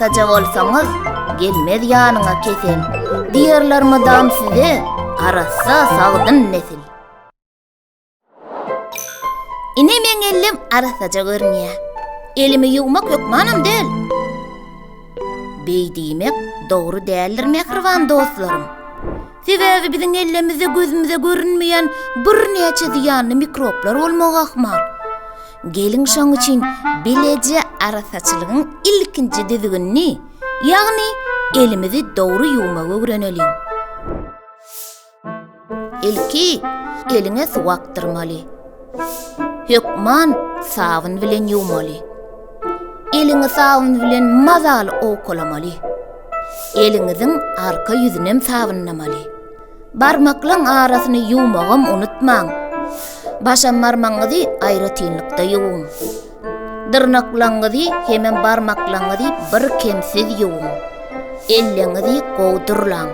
arasaca bolsaňyz gelmez ýanyňa kesel. Diýerlermedam size arassa sagdyn nesil. Ine men ellim arasaca görnýär. Elimi ýuwmak hökmanam del. Beýdimek dogry däldir mehriban dostlarym. Sebäbi biziň ellemizde gözümüze görünmeýän bir näçe ziýanly mikroplar bolmak ahmal. Gelin şoň üçin bileje arasaçylygyň ilkinji düzgünni, ýagny elimizi dogry ýuwmaga öwrenelim. Ilki eliňe suw aktyrmaly. Hökman sabun bilen ýuwmaly. Eliňi sabun bilen mazaly owkulamaly. Eliňiziň arka ýüzünem sabunlamaly. Barmaklaň arasyny ýuwmagam unutmaň. Başam barmaňyzy aýry tinlikde ýuwun. Dyrnaklaňyzy hemem barmaklaňyzy bir kemsiz ýuwun. Elleňizi gowdurlaň.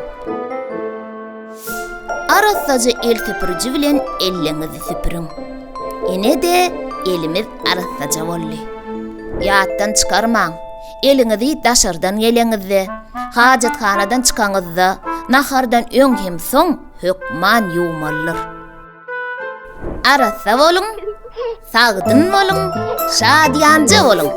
Arasaja el süpürüji bilen elleňizi süpürüň. Ine de elimiz arasaja bolly. Ýatdan çykarmaň. Eliňizi daşardan geleňizde, hajathanadan çykaňyzda, nahardan öň hem soň hökman ýuwmalydyr. Arasa bolun, sagdyn bolun, şadýanjy bolun.